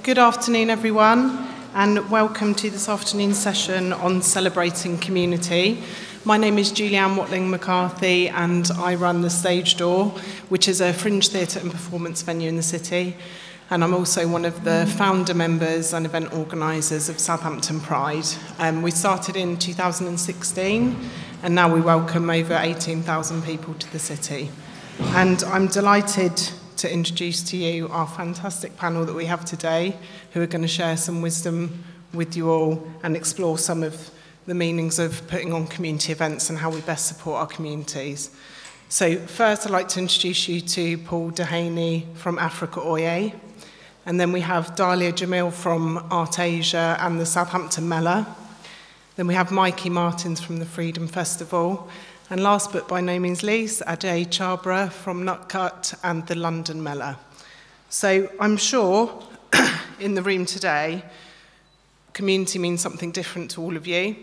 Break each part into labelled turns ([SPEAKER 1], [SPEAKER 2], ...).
[SPEAKER 1] Good afternoon, everyone, and welcome to this afternoon's session on celebrating community. My name is Julianne Watling McCarthy, and I run the Stage Door, which is a fringe theatre and performance venue in the city. And I'm also one of the founder members and event organisers of Southampton Pride. We started in 2016, and now we welcome over 18,000 people to the city. And I'm delighted to introduce to you our fantastic panel that we have today, who are going to share some wisdom with you all and explore some of the meanings of putting on community events and how we best support our communities. So first, I'd like to introduce you to Paul Dehaney from Africa Oye. And then we have Dalia Jamil from ArtAsia and the Southampton Mela. Then we have Mikey Martins from the Freedom Festival. And last but by no means least, Ajay Chabra from Nutcut and the London Mela. So I'm sure in the room today, community means something different to all of you.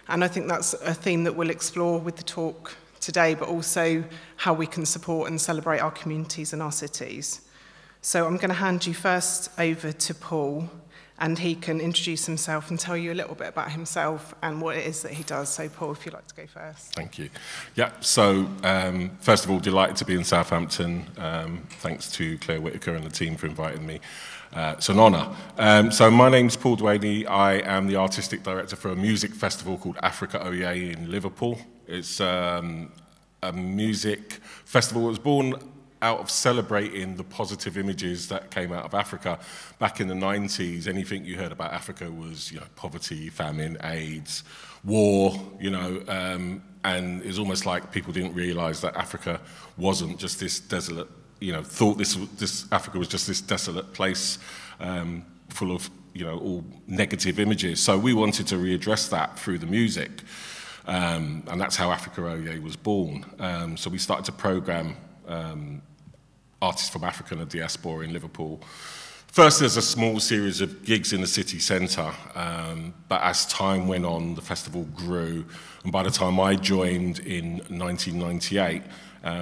[SPEAKER 1] And I think that's a theme that we'll explore with the talk today, but also how we can support and celebrate our communities and our cities. So I'm going to hand you first over to Paul, and he can introduce himself and tell you a little bit about himself and what it is that he does. So Paul, if you'd like to go first.
[SPEAKER 2] Thank you. Yeah, so first of all, delighted to be in Southampton. Thanks to Claire Whitaker and the team for inviting me. It's an honour. So my name's Paul Dehaney. I am the artistic director for a music festival called Africa Oye in Liverpool. It's a music festival that was born out of celebrating the positive images that came out of Africa. Back in the 90s, anything you heard about Africa was, poverty, famine, AIDS, war, and it's almost like people didn't realise that Africa wasn't just this desolate, thought this Africa was just this desolate place full of, all negative images. So we wanted to readdress that through the music, and that's how Africa Oye was born. So we started to programme artists from Africa and the diaspora in Liverpool. First, there's a small series of gigs in the city centre, but as time went on, the festival grew, and by the time I joined in 1998,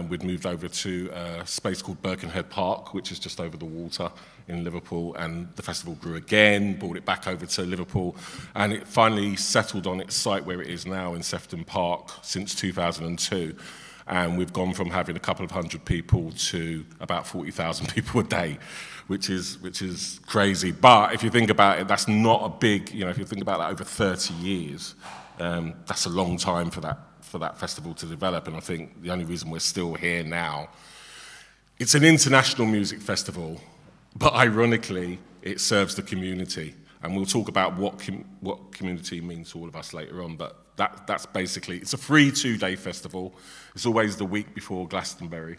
[SPEAKER 2] we'd moved over to a space called Birkenhead Park, which is just over the water in Liverpool, and the festival grew again, brought it back over to Liverpool, and it finally settled on its site where it is now in Sefton Park since 2002. And we've gone from having a couple of hundred people to about 40,000 people a day, which is crazy. But if you think about it, that's not a big, if you think about that over 30 years, that's a long time for that festival to develop. And I think the only reason we're still here now, it's an international music festival, but ironically, it serves the community. And we'll talk about what community means to all of us later on, but that's basically, it's a free 2-day festival. It's always the week before Glastonbury.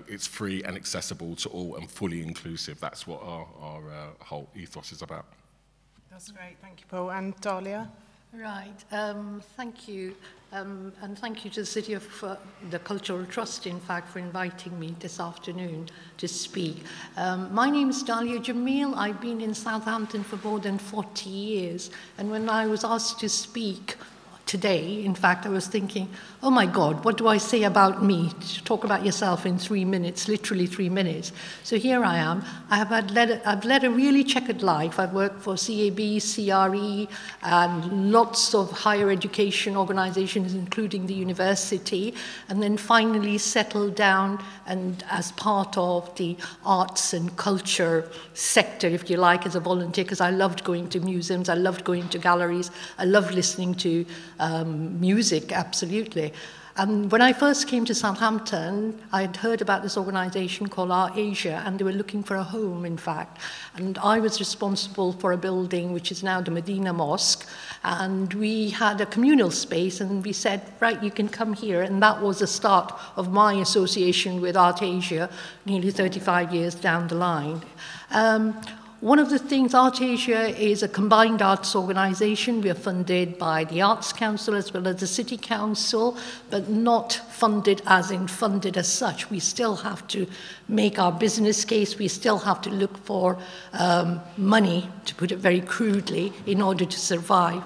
[SPEAKER 2] It's free and accessible to all and fully inclusive. That's what our whole ethos is about.
[SPEAKER 1] That's great, thank you, Paul. And Dalia?
[SPEAKER 3] Right, thank you. And thank you to the City of the Cultural Trust, in fact, for inviting me this afternoon to speak. My name is Dalia Jamil. I've been in Southampton for more than 40 years. And when I was asked to speak today, in fact, I was thinking, oh my God, what do I say about me? To talk about yourself in 3 minutes, literally 3 minutes. So here I am. I've led a really checkered life. I've worked for CAB, CRE, and lots of higher education organizations, including the university, and then finally settled down and as part of the arts and culture sector, if you like, as a volunteer, because I loved going to museums, I loved going to galleries, I loved listening to music, absolutely. And when I first came to Southampton, I'd heard about this organization called ArtAsia, and they were looking for a home, in fact. And I was responsible for a building which is now the Medina Mosque, and we had a communal space, and we said, right, you can come here. And that was the start of my association with ArtAsia, nearly 35 years down the line. One of the things, ArtAsia is a combined arts organisation. We are funded by the Arts Council as well as the City Council, but not funded as in funded as such. We still have to make our business case. We still have to look for money, to put it very crudely, in order to survive.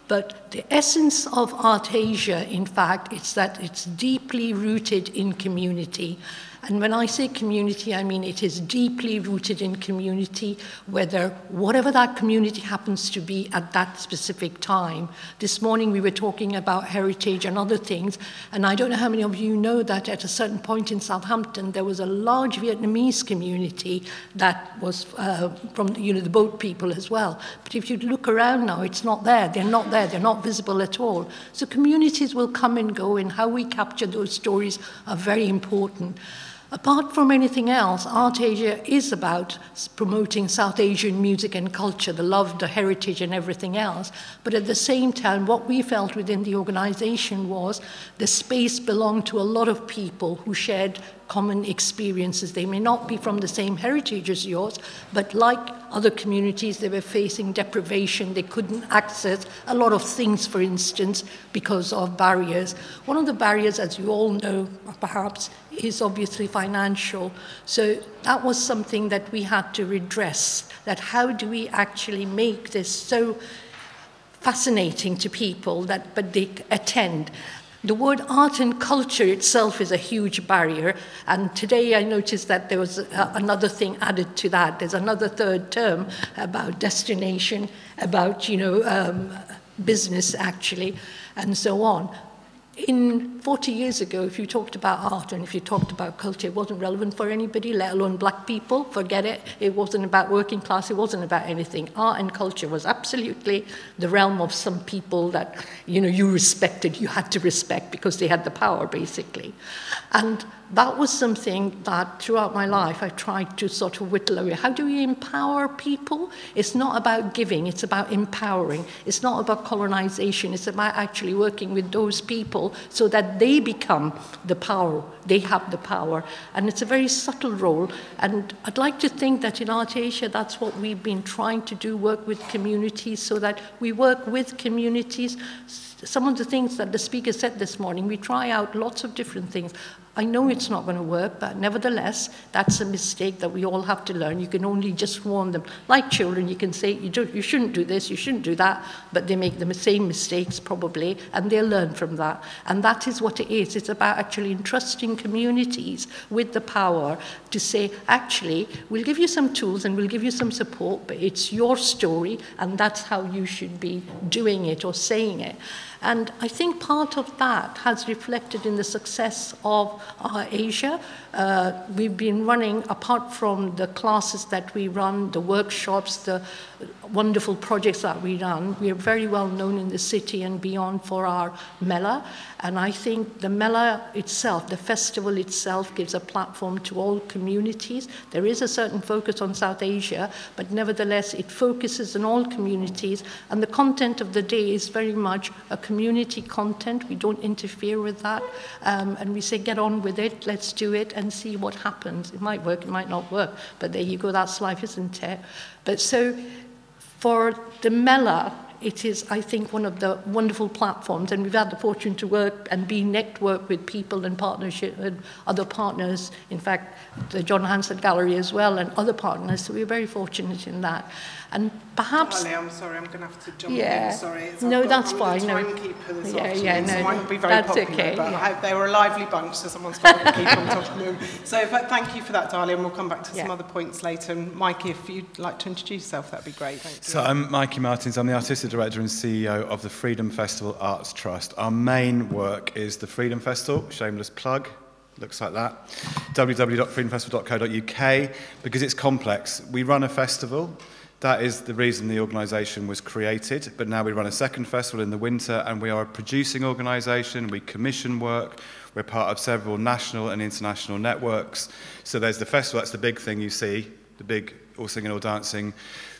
[SPEAKER 3] But the essence of ArtAsia, in fact, is that it's deeply rooted in community. And when I say community, I mean it is deeply rooted in community, whatever that community happens to be at that specific time. This morning we were talking about heritage and other things, and I don't know how many of you know that at a certain point in Southampton there was a large Vietnamese community that was from the boat people as well. But if you look around now, it's not there. They're not there. They're not visible at all. So communities will come and go, and how we capture those stories are very important. Apart from anything else, Art Asia is about promoting South Asian music and culture, the love, the heritage, and everything else. But at the same time, what we felt within the organization was the space belonged to a lot of people who shared common experiences. They may not be from the same heritage as yours, but like other communities, they were facing deprivation. They couldn't access a lot of things, for instance, because of barriers. One of the barriers, as you all know, perhaps, is obviously financial. So that was something that we had to redress, that how do we actually make this so fascinating to people but they attend. The word art and culture itself is a huge barrier, and today I noticed that there was another thing added to that. There's another third term about destination, about business actually, and so on. In 40 years ago, if you talked about art and if you talked about culture, it wasn't relevant for anybody, let alone black people. Forget it. It wasn't about working class. It wasn't about anything. Art and culture was absolutely the realm of some people that, you respected, you had to respect because they had the power, basically. And that was something that throughout my life I tried to sort of whittle away. How do we empower people? It's not about giving, it's about empowering. It's not about colonization, it's about actually working with those people so that they become the power, they have the power. And it's a very subtle role. And I'd like to think that in Art Asia, that's what we've been trying to do, work with communities so that we work with communities. Some of the things that the speaker said this morning, we try out lots of different things. I know it's not going to work, but nevertheless, that's a mistake that we all have to learn. You can only just warn them. Like children, you can say, you shouldn't do this, you shouldn't do that, but they make the same mistakes probably, and they'll learn from that. And that is what it is. It's about actually entrusting communities with the power to say, actually, we'll give you some tools and we'll give you some support, but it's your story, and that's how you should be doing it or saying it. And I think part of that has reflected in the success of Asia. We've been running, apart from the classes that we run, the workshops, the wonderful projects that we run, we are very well known in the city and beyond for our Mela. And I think the Mela itself, the festival itself, gives a platform to all communities. There is a certain focus on South Asia, but nevertheless it focuses on all communities. And the content of the day is very much a community content. We don't interfere with that. And we say, get on with it, let's do it and see what happens. It might work, it might not work, but there you go, that's life, isn't it? But so for the Mela, it is, I think, one of the wonderful platforms, and we've had the fortune to work and be networked with people and partnership with other partners, in fact, the John Hanson Gallery as well, and other partners, so we're very fortunate in that. And perhaps...
[SPEAKER 1] Darling, I'm sorry, I'm going to have to jump in, sorry.
[SPEAKER 3] No, that's fine.
[SPEAKER 1] I'm the timekeeper this afternoon,
[SPEAKER 3] no,
[SPEAKER 1] so I might be very popular,
[SPEAKER 3] okay,
[SPEAKER 1] but they were a lively bunch, so someone's got to keep on top of them. So thank you for that, Darling, and we'll come back to some other points later. And Mikey, if you'd like to introduce yourself, that'd be great. Thank you.
[SPEAKER 4] So I'm Mikey Martins, I'm the Artistic Director and CEO of the Freedom Festival Arts Trust. Our main work is the Freedom Festival, shameless plug, looks like that, www.freedomfestival.co.uk, because it's complex. We run a festival. That is the reason the organisation was created, but now we run a second festival in the winter, and we are a producing organisation. We commission work. We're part of several national and international networks. So there's the festival, that's the big thing you see, the big all singing, all dancing.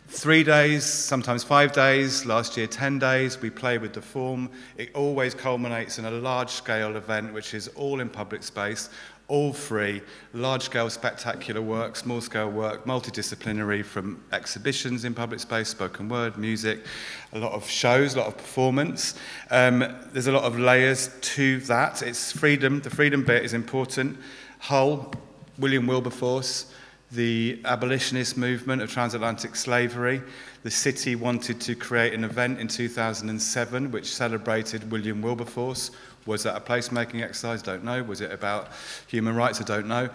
[SPEAKER 4] 3 days, sometimes 5 days, last year 10 days, we play with the form. It always culminates in a large-scale event, which is all in public space, all free, large-scale spectacular work, small-scale work, multidisciplinary, from exhibitions in public space, spoken word, music, a lot of shows, a lot of performance. There's a lot of layers to that. It's freedom. The freedom bit is important. Hull, William Wilberforce, the abolitionist movement of transatlantic slavery. The city wanted to create an event in 2007 which celebrated William Wilberforce. Was that a placemaking exercise? Don't know. Was it about human rights? I don't know.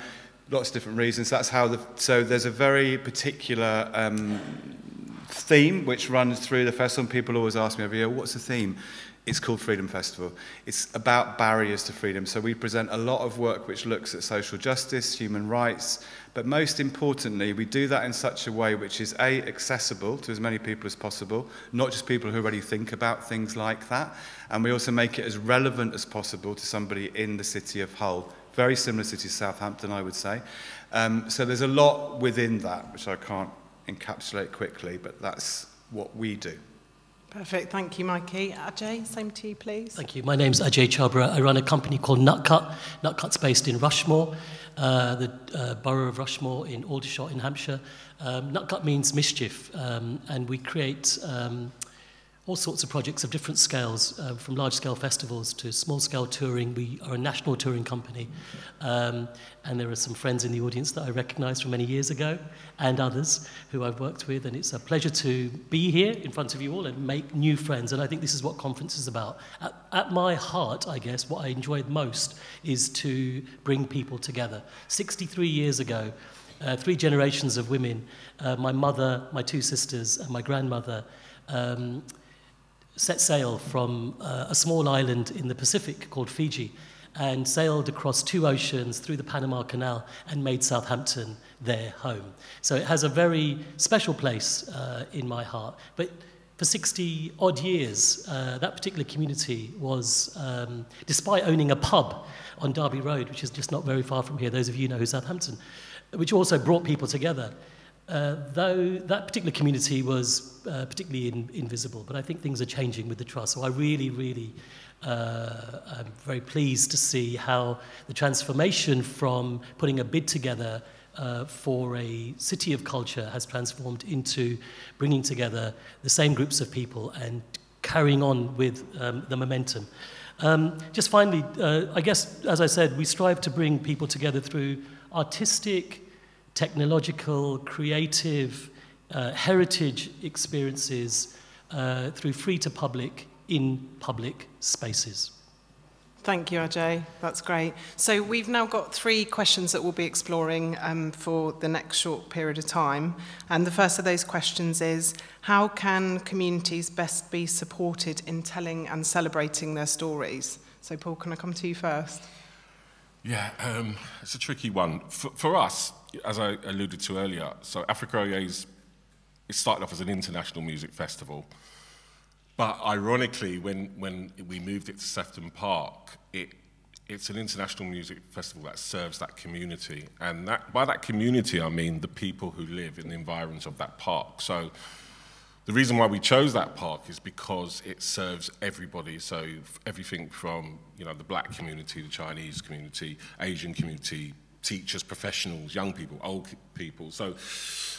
[SPEAKER 4] Lots of different reasons. That's how so there's a very particular theme which runs through the festival. People always ask me every year, what's the theme? It's called Freedom Festival. It's about barriers to freedom. So we present a lot of work which looks at social justice, human rights, but most importantly, we do that in such a way which is A, accessible to as many people as possible, not just people who already think about things like that, and we also make it as relevant as possible to somebody in the city of Hull. Very similar city to Southampton, I would say. So there's a lot within that, which I can't encapsulate quickly, but that's what we do.
[SPEAKER 1] Perfect, thank you, Mikey. Ajay, same to you, please.
[SPEAKER 5] Thank you. My name's Ajay Chabra. I run a company called Nutcut. Nutcut's based in Rushmore, the borough of Rushmore in Aldershot in Hampshire. Nutcut means mischief, and we create all sorts of projects of different scales, from large-scale festivals to small-scale touring. We are a national touring company, and there are some friends in the audience that I recognise from many years ago, and others who I've worked with, and it's a pleasure to be here in front of you all and make new friends, and I think this is what conference is about. At my heart, I guess, what I enjoy most is to bring people together. 63 years ago, 3 generations of women, my mother, my 2 sisters, and my grandmother, set sail from a small island in the Pacific called Fiji and sailed across 2 oceans through the Panama Canal and made Southampton their home. So it has a very special place in my heart. But for 60 odd years, that particular community was, despite owning a pub on Derby Road, which is just not very far from here, those of you know Southampton, which also brought people together. Though that particular community was particularly invisible, but I think things are changing with the Trust. So I really am very pleased to see how the transformation from putting a bid together for a city of culture has transformed into bringing together the same groups of people and carrying on with the momentum. Just finally, I guess, as I said, we strive to bring people together through artistic, technological, creative, heritage experiences through free to public, in public spaces.
[SPEAKER 1] Thank you, Ajay. That's great. So we've now got 3 questions that we'll be exploring for the next short period of time. And the first of those questions is, how can communities best be supported in telling and celebrating their stories? So Paul, can I come to you first?
[SPEAKER 2] Yeah, it's a tricky one. For us, as I alluded to earlier, so Africa OUA's, it started off as an international music festival. But ironically, when we moved it to Sefton Park, it's an international music festival that serves that community. And by that community, I mean the people who live in the environs of that park. So the reason why we chose that park is because it serves everybody. So everything from, you know, the black community, the Chinese community, Asian community, teachers, professionals, young people, old people. So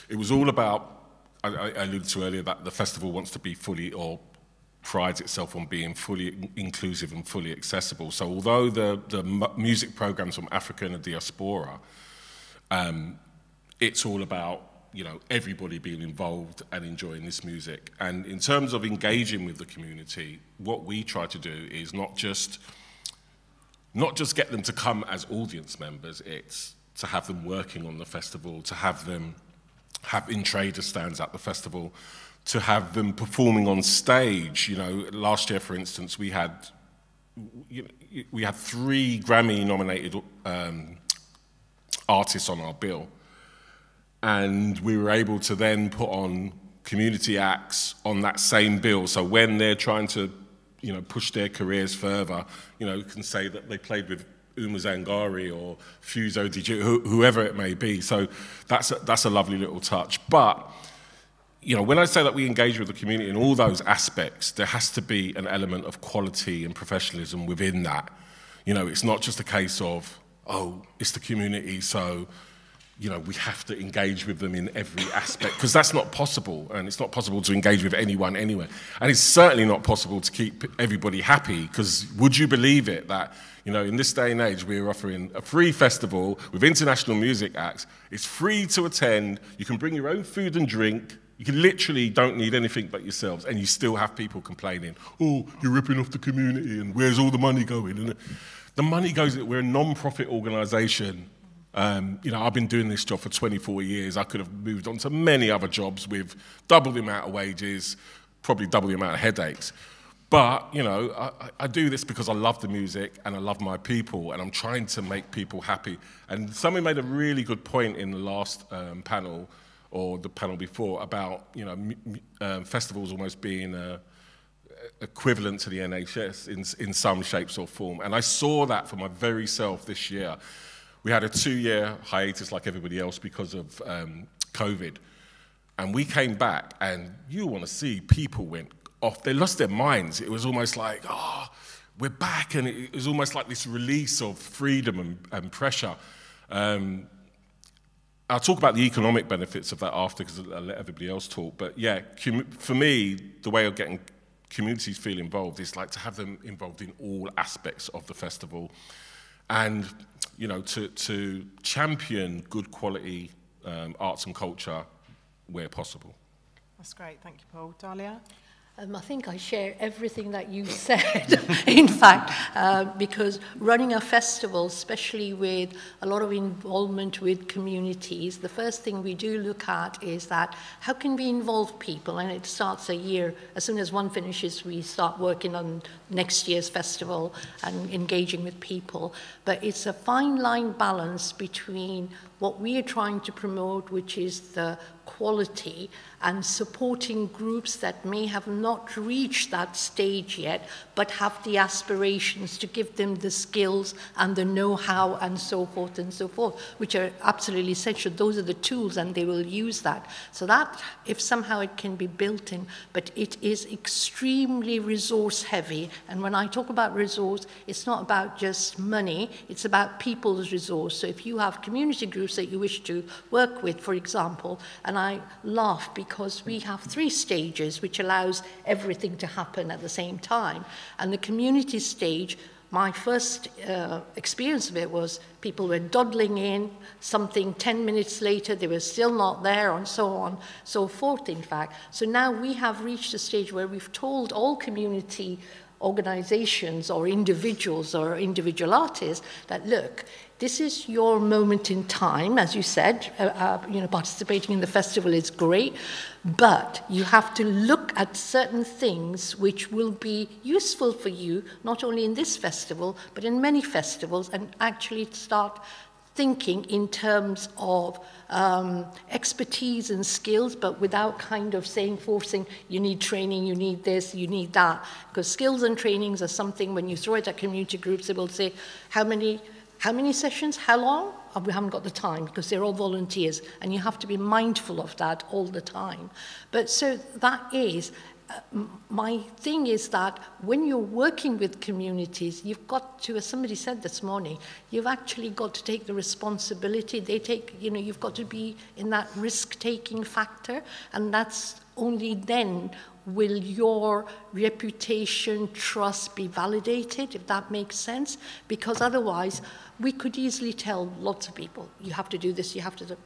[SPEAKER 2] it was all about, I alluded to earlier that the festival wants to be fully, or prides itself on being fully inclusive and fully accessible. So although the music programs from Africa and the diaspora, it's all about, you know, everybody being involved and enjoying this music. And in terms of engaging with the community, what we try to do is not just get them to come as audience members, it's to have them working on the festival, to have them in trader stands at the festival, to have them performing on stage. You know, last year, for instance, we had 3 Grammy-nominated artists on our bill, and we were able to then put on community acts on that same bill. So when they're trying to, you know, push their careers further, you know, you can say that they played with Uma Zangari or Fuso DJ, whoever it may be. So that's a lovely little touch. But, you know, when I say that we engage with the community in all those aspects, there has to be an element of quality and professionalism within that. You know, it's not just a case of, oh, it's the community, so you know, we have to engage with them in every aspect, because that's not possible, and it's not possible to engage with anyone anywhere. And it's certainly not possible to keep everybody happy, because would you believe it that, you know, in this day and age, we're offering a free festival with international music acts. It's free to attend. You can bring your own food and drink. You can literally don't need anything but yourselves, and you still have people complaining, oh, you're ripping off the community, and where's all the money going? And the money goes, we're a non-profit organisation. You know, I've been doing this job for 24 years. I could have moved on to many other jobs with double the amount of wages, probably double the amount of headaches. But, you know, I do this because I love the music and I love my people, and I'm trying to make people happy. And somebody made a really good point in the last panel, or the panel before, about, you know, festivals almost being equivalent to the NHS in some shapes or form. And I saw that for my very self this year. We had a 2-year hiatus like everybody else because of COVID. And we came back, and you want to see people went off. They lost their minds. It was almost like, oh, we're back. And it was almost like this release of freedom and pressure. I'll talk about the economic benefits of that after, because I'll let everybody else talk. But yeah, for me, the way of getting communities feel involved is like to have them involved in all aspects of the festival. And, you know, to champion good quality arts and culture where possible.
[SPEAKER 1] That's great. Thank you, Paul. Dahlia?
[SPEAKER 3] I think I share everything that you said, in fact, because running a festival, especially with a lot of involvement with communities, the first thing we do look at is that how can we involve people? And it starts a year. As soon as one finishes, we start working on next year's festival and engaging with people. But it's a fine line balance between what we are trying to promote, which is the quality, and supporting groups that may have not reached that stage yet, but have the aspirations to give them the skills and the know-how and so forth, which are absolutely essential. Those are the tools, and they will use that. So that, if somehow it can be built in, but it is extremely resource heavy. And when I talk about resource, it's not about just money, it's about people's resource. So if you have community groups that you wish to work with, for example, and I laugh because we have 3 stages, which allows everything to happen at the same time. And the community stage, my first experience of it was people were dawdling in, something 10 minutes later, they were still not there, and so on, so forth, in fact. So now we have reached a stage where we've told all community organizations or individuals or individual artists that, look, this is your moment in time, as you said, you know, participating in the festival is great, but you have to look at certain things which will be useful for you, not only in this festival, but in many festivals, and actually start thinking in terms of expertise and skills, but without kind of forcing, you need training, you need this, you need that. Because skills and trainings are something, when you throw it at community groups, they will say, how many sessions, how long? Oh, we haven't got the time, because they're all volunteers, and you have to be mindful of that all the time. But so that is, my thing is that when you're working with communities, you've got to, as somebody said this morning, you've actually got to take the responsibility. They take, you know, you've got to be in that risk-taking factor, and that's only then will your reputation, trust be validated, if that makes sense? Because otherwise, we could easily tell lots of people, you have to do this, you have to do.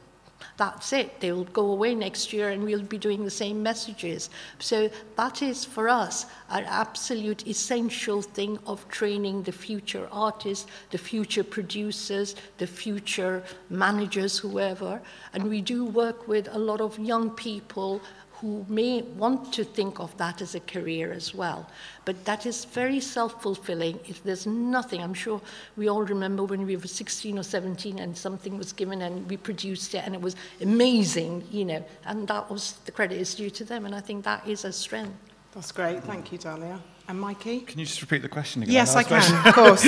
[SPEAKER 3] That's it. They will go away next year and we'll be doing the same messages. So that is, for us, an absolute essential thing of training the future artists, the future producers, the future managers, whoever. And we do work with a lot of young people who may want to think of that as a career as well. But that is very self-fulfilling. If there's nothing, I'm sure we all remember when we were 16 or 17 and something was given and we produced it and it was amazing, you know, and that was, the credit is due to them, and I think that is a strength.
[SPEAKER 1] That's great. Thank you, Dahlia. And Mikey?
[SPEAKER 4] Can you just repeat the question again?
[SPEAKER 1] Yes, I can, of course.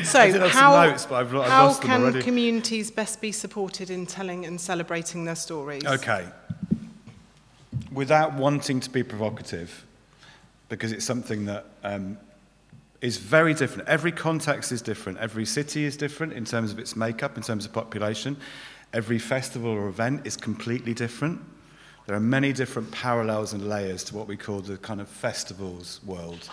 [SPEAKER 1] So how
[SPEAKER 4] lost them
[SPEAKER 1] can
[SPEAKER 4] already.
[SPEAKER 1] Communities best be supported in telling and celebrating their stories?
[SPEAKER 4] Okay. Without wanting to be provocative, because it's something that is very different. Every context is different. Every city is different in terms of its makeup, in terms of population. Every festival or event is completely different. There are many different parallels and layers to what we call the kind of festivals world.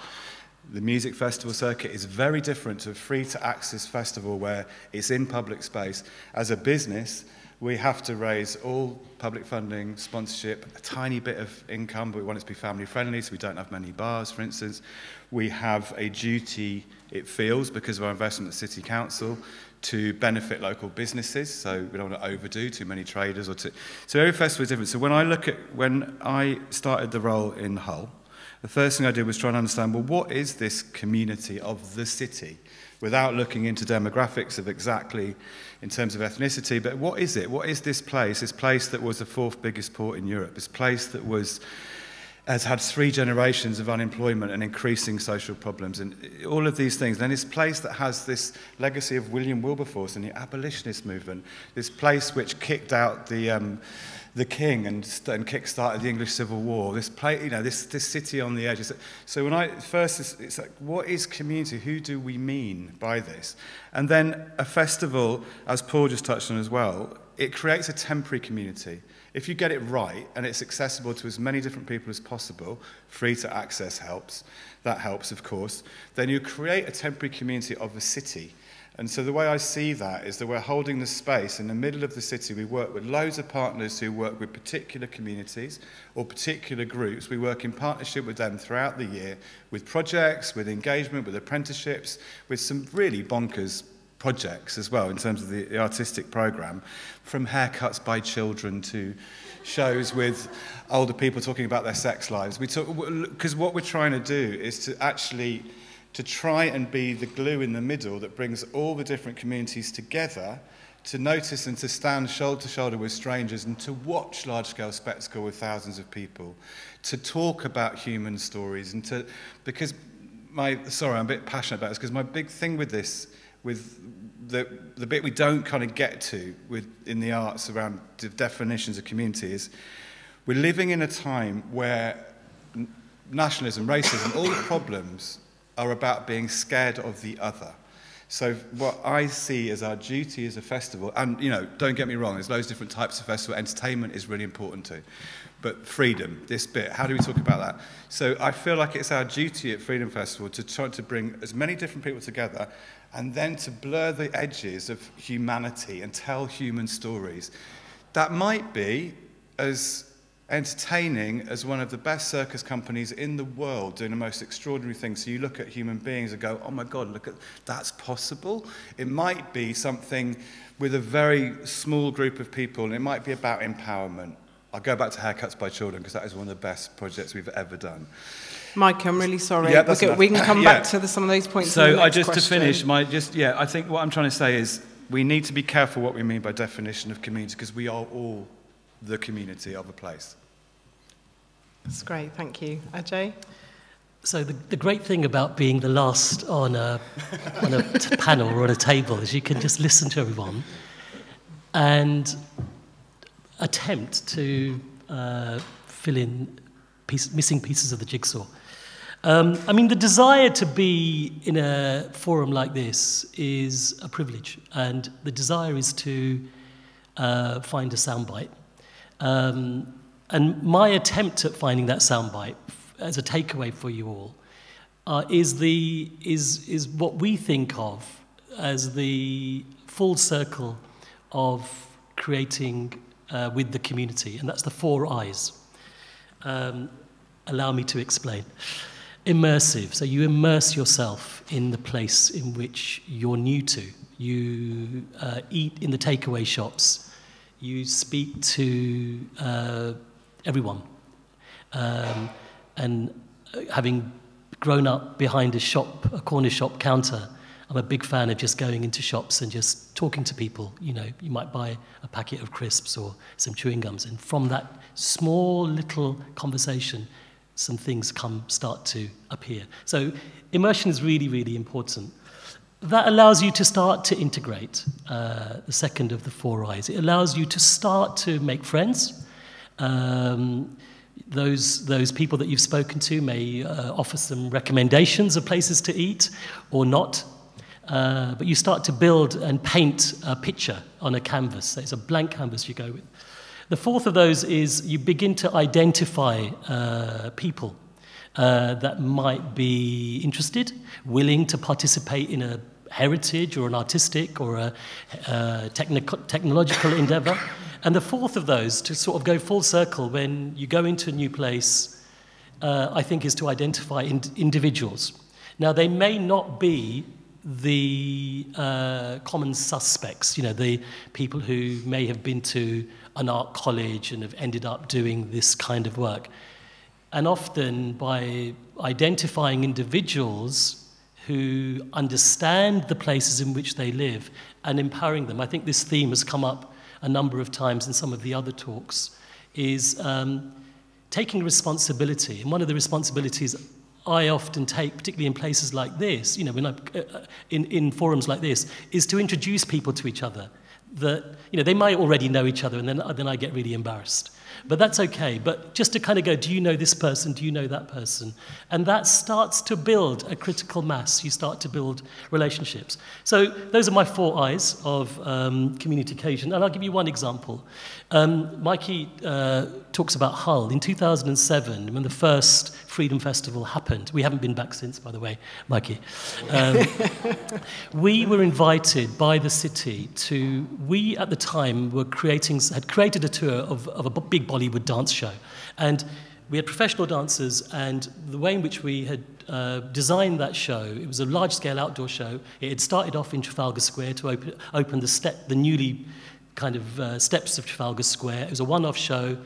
[SPEAKER 4] The music festival circuit is very different to a free-to-access festival where it's in public space. As a business, we have to raise all public funding, sponsorship, a tiny bit of income, but we want it to be family-friendly, so we don't have many bars, for instance. We have a duty, it feels, because of our investment at the City Council, to benefit local businesses, so we don't want to overdo too many traders. So every festival is different. So when I started the role in Hull, the first thing I did was try and understand, well, what is this community of the city? Without looking into demographics of exactly in terms of ethnicity, but what is it? What is this place? This place that was the 4th biggest port in Europe, this place that has had 3 generations of unemployment and increasing social problems and all of these things. And this place that has this legacy of William Wilberforce and the abolitionist movement, this place which kicked out the king and kick-started the English Civil War, this place, this city on the edge. So when it's like, what is community? Who do we mean by this? And then a festival, as Paul just touched on as well, it creates a temporary community. If you get it right and it's accessible to as many different people as possible, free to access helps, that helps of course, then you create a temporary community of a city. And so the way I see that is that we're holding the space in the middle of the city. We work with loads of partners who work with particular communities or particular groups. We work in partnership with them throughout the year with projects, with engagement, with apprenticeships, with some really bonkers projects as well in terms of the artistic programme, from haircuts by children to shows with older people talking about their sex lives. Because what we're trying to do is to try and be the glue in the middle that brings all the different communities together, to notice and to stand shoulder to shoulder with strangers and to watch large-scale spectacle with thousands of people, to talk about human stories and to, because sorry, I'm a bit passionate about this, because my big thing with this, with the bit we don't kind of get to in the arts around the definitions of community is we're living in a time where nationalism, racism, all the problems are about being scared of the other. So what I see as our duty as a festival, and don't get me wrong, there's loads of different types of festival, entertainment is really important too, but freedom, this bit, how do we talk about that? So I feel like it's our duty at Freedom Festival to try to bring as many different people together and then to blur the edges of humanity and tell human stories. That might be as entertaining as one of the best circus companies in the world doing the most extraordinary things. So you look at human beings and go, oh my God, look at that's possible. It might be something with a very small group of people, and it might be about empowerment. I'll go back to haircuts by children because that is one of the best projects we've ever done.
[SPEAKER 1] Mike, I'm really sorry.
[SPEAKER 4] Yeah,
[SPEAKER 1] we can come back to some of those points.
[SPEAKER 4] So to finish, I think what I'm trying to say is we need to be careful what we mean by definition of community, because we are all the community of a place.
[SPEAKER 1] That's great, thank you. Ajay?
[SPEAKER 5] So the great thing about being the last on a panel or on a table is you can just listen to everyone and attempt to fill in missing pieces of the jigsaw. I mean, the desire to be in a forum like this is a privilege, and the desire is to find a soundbite. And my attempt at finding that soundbite as a takeaway for you all is what we think of as the full circle of creating with the community, and that's the 4 I's. Allow me to explain. Immersive, so you immerse yourself in the place in which you're new to. You eat in the takeaway shops. You speak to everyone. And having grown up behind a corner shop counter, I'm a big fan of just going into shops and just talking to people. You might buy a packet of crisps or some chewing gums, and from that small little conversation, some things start to appear. So immersion is really, really important. That allows you to start to integrate the second of the 4 I's. It allows you to start to make friends. Those people that you've spoken to may offer some recommendations of places to eat or not. but you start to build and paint a picture on a canvas. So it's a blank canvas you go with. The fourth of those is you begin to identify people that might be interested, willing to participate in a heritage or an artistic or a technological endeavor. And the fourth of those, to sort of go full circle when you go into a new place, I think is to identify individuals. Now, they may not be the common suspects, you know, the people who may have been to an art college and have ended up doing this kind of work. And often by identifying individuals who understand the places in which they live and empowering them, I think this theme has come up a number of times in some of the other talks, is taking responsibility. And one of the responsibilities I often take, particularly in places like this, you know, when in forums like this, is to introduce people to each other. That, you know, they might already know each other, and then I get really embarrassed. But that's okay. But just to kind of go, do you know this person? Do you know that person? And that starts to build a critical mass. You start to build relationships. So those are my 4 eyes of communication. And I'll give you one example. Mikey talks about Hull. In 2007, when the first Freedom Festival happened, we haven't been back since, by the way, Mikey. We were invited by the city to, we at the time had created a tour of a big Bollywood dance show. And we had professional dancers, and the way in which we had designed that show, it was a large-scale outdoor show. It had started off in Trafalgar Square to open the newly kind of steps of Trafalgar Square. It was a one-off show.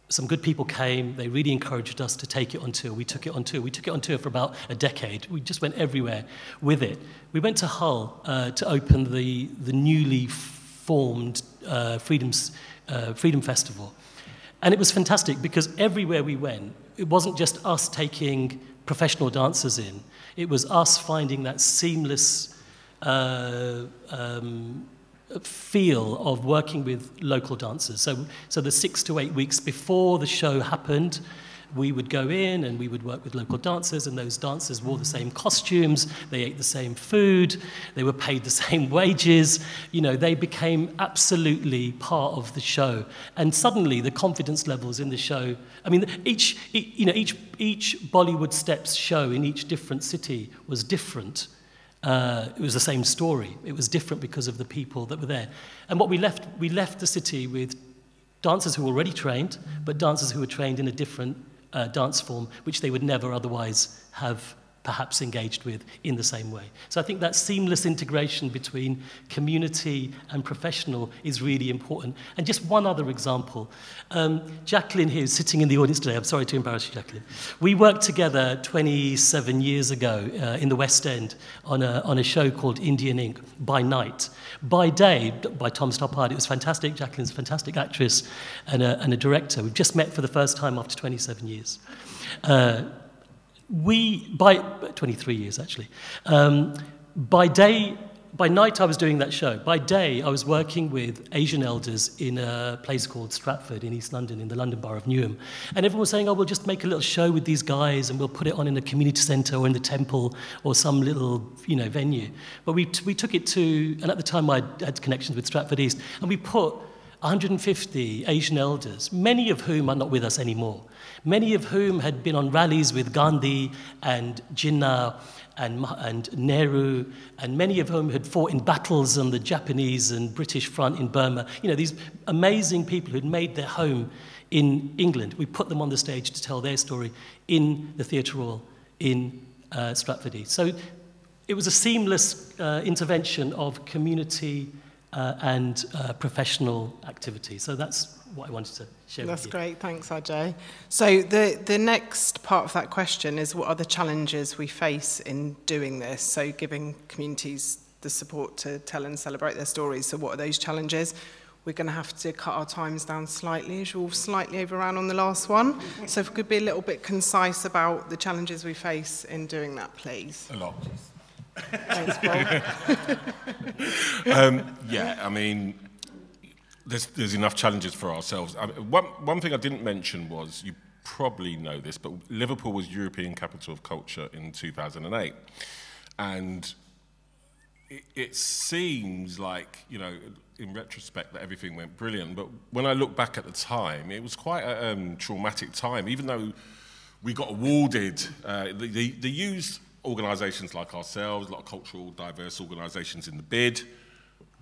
[SPEAKER 5] Some good people came. They really encouraged us to take it on tour. We took it on tour. We took it on tour for about a decade. We just went everywhere with it. We went to Hull to open the newly formed Freedom Festival. And it was fantastic because everywhere we went, it wasn't just us taking professional dancers in. It was us finding that seamless feel of working with local dancers. So the 6 to 8 weeks before the show happened, we would go in and we would work with local dancers, and those dancers wore the same costumes, they ate the same food, they were paid the same wages. You know, they became absolutely part of the show. And suddenly the confidence levels in the show, I mean, each Bollywood Steps show in each different city was different. It was the same story. It was different because of the people that were there. And what we left the city with dancers who were already trained, but dancers who were trained in a different dance form, which they would never otherwise have perhaps engaged with in the same way. So I think that seamless integration between community and professional is really important. And just one other example. Jacqueline here is sitting in the audience today. I'm sorry to embarrass you, Jacqueline. We worked together 27 years ago in the West End on a show called Indian Ink, By Night. By Day, by Tom Stoppard. It was fantastic. Jacqueline's a fantastic actress and a director. We've just met for the first time after 27 years. By 23 years, actually. By night, I was doing that show. By day, I was working with Asian elders in a place called Stratford in East London, in the London Borough of Newham. And everyone was saying, oh, we'll just make a little show with these guys and we'll put it on in a community centre or in the temple or some little, you know, venue. But we took it to, and at the time I had connections with Stratford East, and we put 150 Asian elders, many of whom are not with us anymore, many of whom had been on rallies with Gandhi and Jinnah and Nehru, and many of whom had fought in battles on the Japanese and British front in Burma. You know, these amazing people who'd made their home in England. We put them on the stage to tell their story in the Theatre Royal in Stratford East. So it was a seamless intervention of community and professional activity. So that's what I wanted to share with you.
[SPEAKER 1] That's great. Thanks, Ajay. So the next part of that question is, what are the challenges we face in doing this? So giving communities the support to tell and celebrate their stories. So what are those challenges? We're going to have to cut our times down slightly, as you're all slightly overran on the last one. So if we could be a little bit concise about the challenges we face in doing that, please.
[SPEAKER 2] A lot.
[SPEAKER 1] Thanks, Paul.
[SPEAKER 2] Yeah, I mean, there's enough challenges for ourselves. I mean, one thing I didn't mention was, you probably know this, but Liverpool was European Capital of Culture in 2008. And it seems like, you know, in retrospect that everything went brilliant, but when I look back at the time, it was quite a traumatic time, even though we got awarded, the used organisations like ourselves, a lot of cultural diverse organisations in the bid,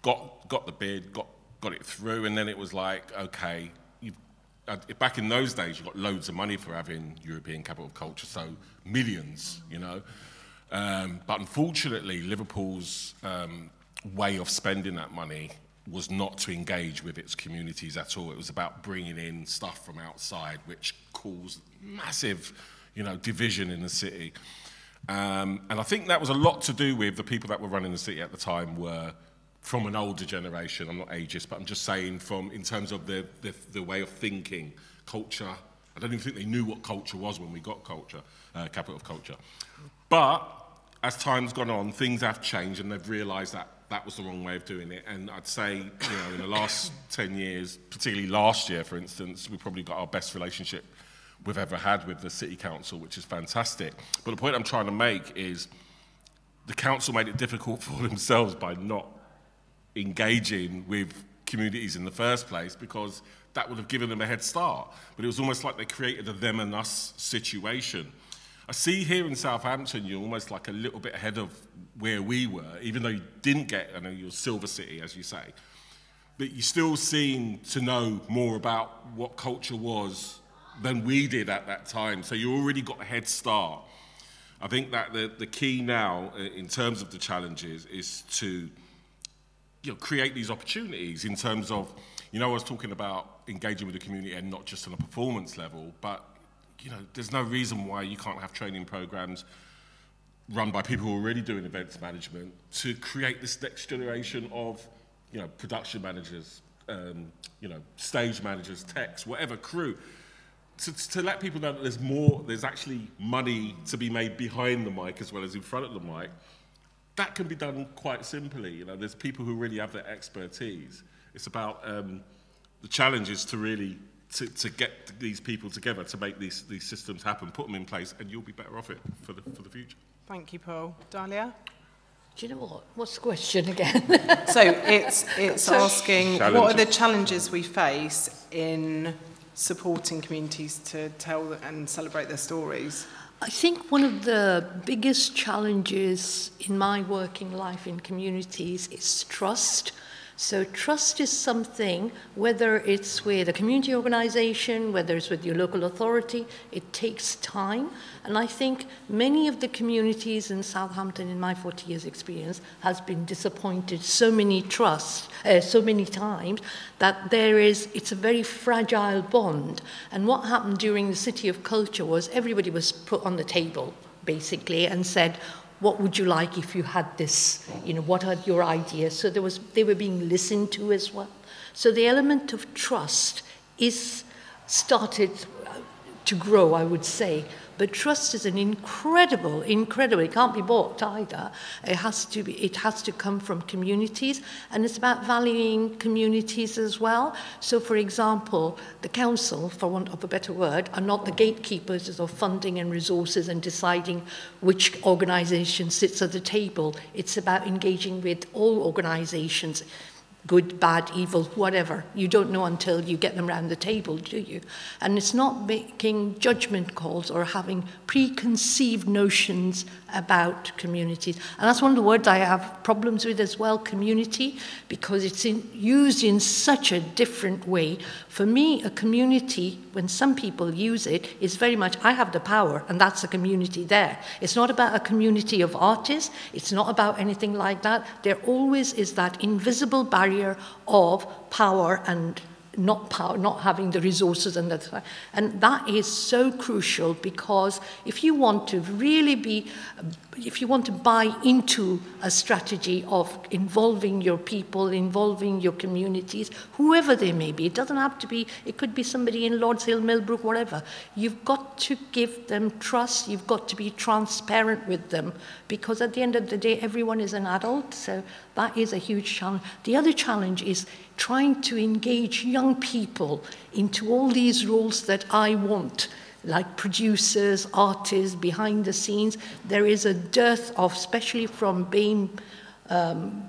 [SPEAKER 2] got the bid, got it through, and then it was like, okay, back in those days, you got loads of money for having European Capital of Culture, so millions, you know. But unfortunately, Liverpool's way of spending that money was not to engage with its communities at all. It was about bringing in stuff from outside, which caused massive, you know, division in the city. And I think that was a lot to do with the people that were running the city at the time were from an older generation. I'm not ageist, but I'm just saying in terms of the way of thinking, culture. I don't even think they knew what culture was when we got culture, Capital of Culture. But as time's gone on, things have changed and they've realised that that was the wrong way of doing it. And I'd say, you know, in the last 10 years, particularly last year, for instance, we probably got our best relationship we've ever had with the City Council, which is fantastic. But the point I'm trying to make is the council made it difficult for themselves by not engaging with communities in the first place, because that would have given them a head start. But it was almost like they created a them and us situation. I see here in Southampton, you're almost like a little bit ahead of where we were, even though you didn't get, I know you're Silver City, as you say, but you still seem to know more about what culture was than we did at that time. So you already got a head start. I think that the key now, in terms of the challenges, is to, you know, create these opportunities in terms of, you know, I was talking about engaging with the community and not just on a performance level, but, you know, there's no reason why you can't have training programs run by people who are already doing events management to create this next generation of, you know, production managers, you know, stage managers, techs, whatever, crew, to let people know that there's actually money to be made behind the mic as well as in front of the mic. That can be done quite simply. You know, there's people who really have that expertise. It's about the challenge is to really to get these people together to make these systems happen, put them in place, and you'll be better off it for the future.
[SPEAKER 1] Thank you, Paul. Dahlia?
[SPEAKER 3] Do you know what? What's the question again?
[SPEAKER 1] So it's asking, what are the challenges we face in supporting communities to tell and celebrate their stories?
[SPEAKER 3] I think one of the biggest challenges in my working life in communities is trust. So trust is something, whether it's with a community organization, whether it's with your local authority, it takes time. And I think many of the communities in Southampton, in my 40 years experience, has been disappointed so many times that it's a very fragile bond. And what happened during the City of Culture was everybody was put on the table, basically, and said, what would you like if you had this? You know, what are your ideas? So they were being listened to as well. So the element of trust is started to grow, I would say. But trust is an incredible, it can't be bought either. It has to come from communities, and it's about valuing communities as well. So for example, the council, for want of a better word, are not the gatekeepers of funding and resources and deciding which organisation sits at the table. It's about engaging with all organisations, good, bad, evil, whatever. You don't know until you get them around the table, do you? And it's not making judgment calls or having preconceived notions about communities. And that's one of the words I have problems with as well, community, because it's used in such a different way. For me, a community, when some people use it, is very much, I have the power, and that's a community there. It's not about a community of artists. It's not about anything like that. There always is that invisible barrier of power and not having the resources and that is so crucial, because if you want to really if you want to buy into a strategy of involving your people, involving your communities, whoever they may be, it doesn't have to be, it could be somebody in Lords Hill, Millbrook, whatever. You've got to give them trust, you've got to be transparent with them, because at the end of the day, everyone is an adult, so that is a huge challenge. The other challenge is trying to engage young people into all these roles that I want, like producers, artists, behind the scenes. There is a dearth of, especially from BAME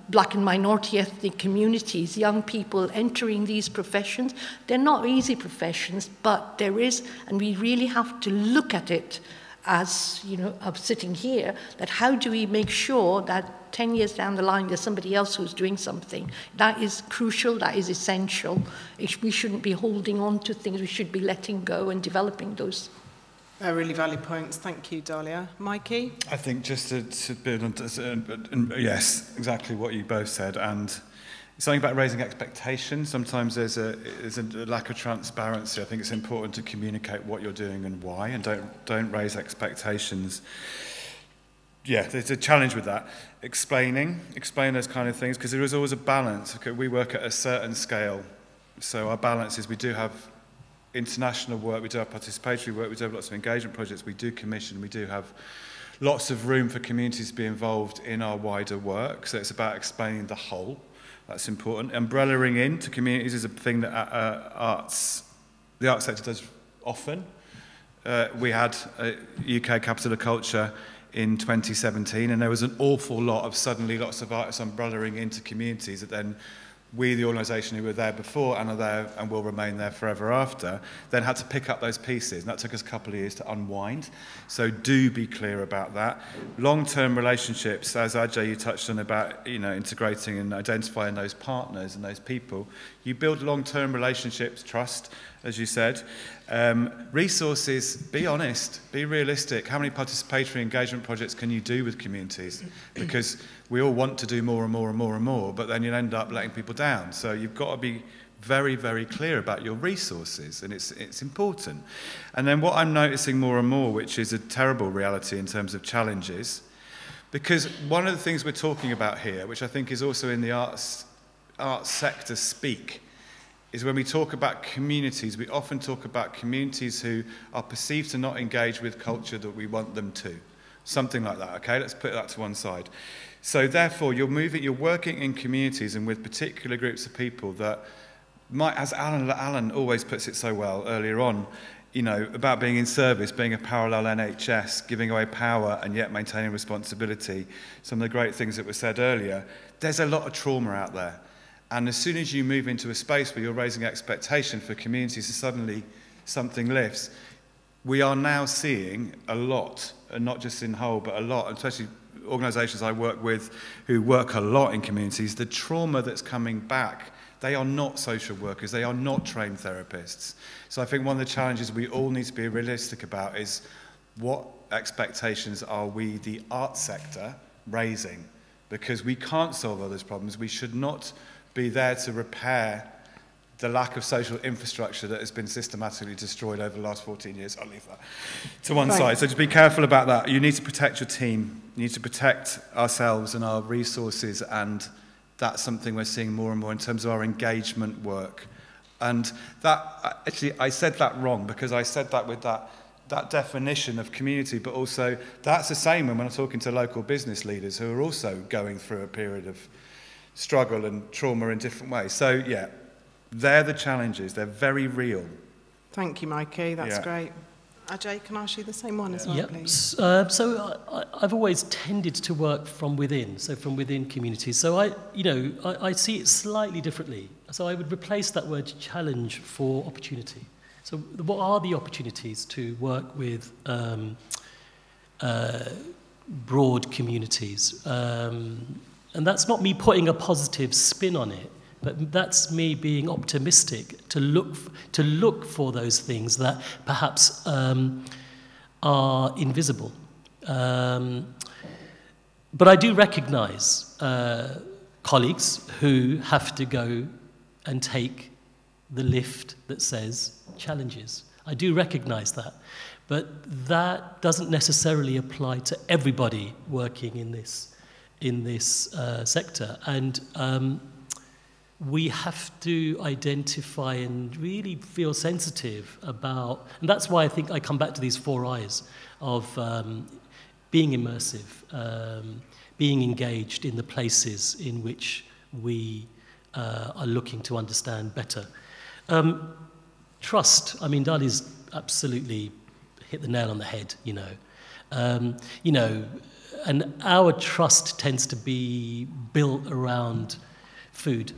[SPEAKER 3] black and minority ethnic communities, young people entering these professions. They're not easy professions, but there is, and we really have to look at it as, you know, of sitting here, that how do we make sure that 10 years down the line there's somebody else who's doing something. That is crucial, that is essential. We shouldn't be holding on to things, we should be letting go and developing those.
[SPEAKER 1] They're really valid points. Thank you, Dahlia. Mikey?
[SPEAKER 4] I think just to build on, yes, exactly what you both said, and something about raising expectations. Sometimes there's a lack of transparency. I think it's important to communicate what you're doing and why, and don't raise expectations. Yeah, there's a challenge with that. Explain those kind of things, because there is always a balance. Okay, we work at a certain scale, so our balance is we do have international work, we do have participatory work, we do have lots of engagement projects, we do commission, we do have lots of room for communities to be involved in our wider work. So it's about explaining the whole. That's important. Umbrellaing into communities is a thing that the arts sector does often. We had a UK Capital of Culture in 2017, and there was an awful lot of suddenly lots of artists umbrellaing into communities that then we, the organisation who were there before and are there and will remain there forever after, then had to pick up those pieces. And that took us a couple of years to unwind. So do be clear about that. Long-term relationships, as Ajay, you touched on about, you know, integrating and identifying those partners and those people. You build long-term relationships, trust, as you said. Resources, be honest, be realistic. How many participatory engagement projects can you do with communities? Because we all want to do more and more and more and more, but then you'll end up letting people down. So you've got to be very, very clear about your resources, and it's important. And then what I'm noticing more and more, which is a terrible reality in terms of challenges, because one of the things we're talking about here, which I think is also in the arts sector speak, is when we talk about communities, we often talk about communities who are perceived to not engage with culture that we want them to. Something like that, okay? Let's put that to one side. So therefore, you're working in communities and with particular groups of people that might, as Alan always puts it so well earlier on, you know, about being in service, being a parallel NHS, giving away power and yet maintaining responsibility. Some of the great things that were said earlier. There's a lot of trauma out there. And as soon as you move into a space where you're raising expectation for communities and suddenly something lifts, we are now seeing a lot, and not just in Hull, but a lot, especially organisations I work with who work a lot in communities, the trauma that's coming back, they are not social workers, they are not trained therapists. So I think one of the challenges we all need to be realistic about is what expectations are we, the arts sector, raising? Because we can't solve all those problems. We should not be there to repair the lack of social infrastructure that has been systematically destroyed over the last 14 years. I'll leave that to one side. So just be careful about that. You need to protect your team. You need to protect ourselves and our resources, and that's something we're seeing more and more in terms of our engagement work. And that, actually, I said that wrong, because I said that with that definition of community, but also that's the same when I'm talking to local business leaders who are also going through a period of struggle and trauma in different ways. So, yeah, they're the challenges. They're very real.
[SPEAKER 1] Thank you, Mikey. That's great. Ajay, can I ask you the same one as well, please?
[SPEAKER 5] So I've always tended to work from within, so from within communities. So I see it slightly differently. So I would replace that word challenge for opportunity. So what are the opportunities to work with broad communities? And that's not me putting a positive spin on it, but that's me being optimistic to look for those things that perhaps are invisible. But I do recognise colleagues who have to go and take the lift that says challenges. I do recognise that. But that doesn't necessarily apply to everybody working in this sector. And we have to identify and really feel sensitive about, and that's why I think I come back to these 4 I's of being immersive, being engaged in the places in which we are looking to understand better. Trust, I mean, Dahlia's absolutely hit the nail on the head, and our trust tends to be built around food.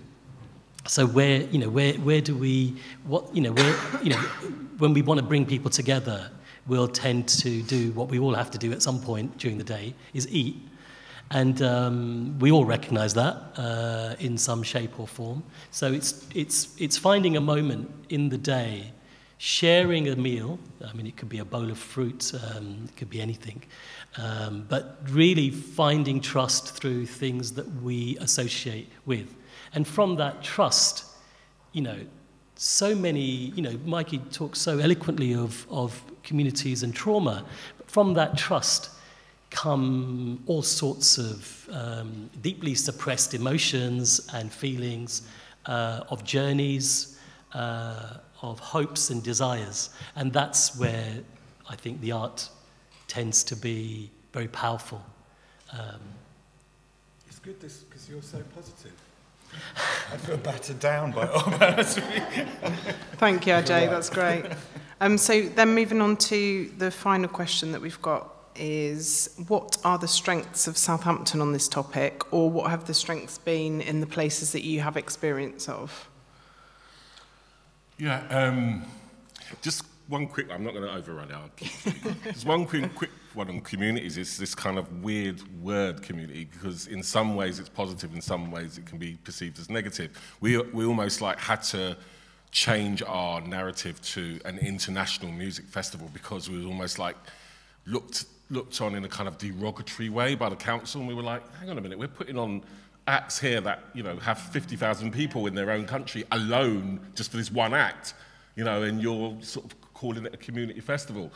[SPEAKER 5] So where do we, when we want to bring people together, we'll tend to do what we all have to do at some point during the day, is eat. And we all recognise that in some shape or form. So it's finding a moment in the day, sharing a meal. I mean, it could be a bowl of fruit, it could be anything. But really finding trust through things that we associate with. And from that trust, so many, Mikey talks so eloquently of communities and trauma. But from that trust come all sorts of deeply suppressed emotions and feelings, of journeys, of hopes and desires. And that's where I think the art tends to be very powerful.
[SPEAKER 4] It's good because you're so positive. I feel battered down by all that.
[SPEAKER 1] Thank you, Ajay, that's great. So then moving on to the final question that we've got is, what are the strengths of Southampton on this topic, or what have the strengths been in the places that you have experience of?
[SPEAKER 2] Yeah, just one quick, I'm not going to overrun it. Just one quick one on communities. It's this kind of weird word, community, because in some ways it's positive, in some ways it can be perceived as negative. We almost like had to change our narrative to an international music festival because we were almost like looked on in a kind of derogatory way by the council, and we were like, hang on a minute, we're putting on acts here that, have 50,000 people in their own country alone just for this one act, and you're sort of calling it a community festival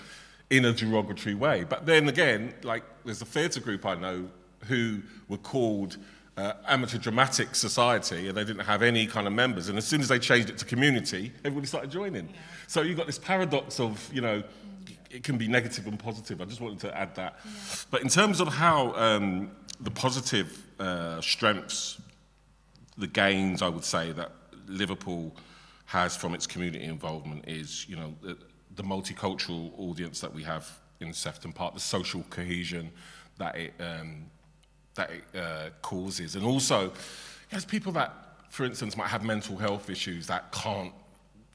[SPEAKER 2] in a derogatory way. But then again, like, there's a theatre group I know who were called Amateur Dramatic Society, and they didn't have any kind of members, and as soon as they changed it to community, everybody started joining. Yeah. So you've got this paradox of, it can be negative and positive. I just wanted to add that. Yeah. But in terms of how the positive strengths, the gains, I would say, that Liverpool has from its community involvement is, the multicultural audience that we have in Sefton Park, the social cohesion that it causes. And also, there's people that, for instance, might have mental health issues that can't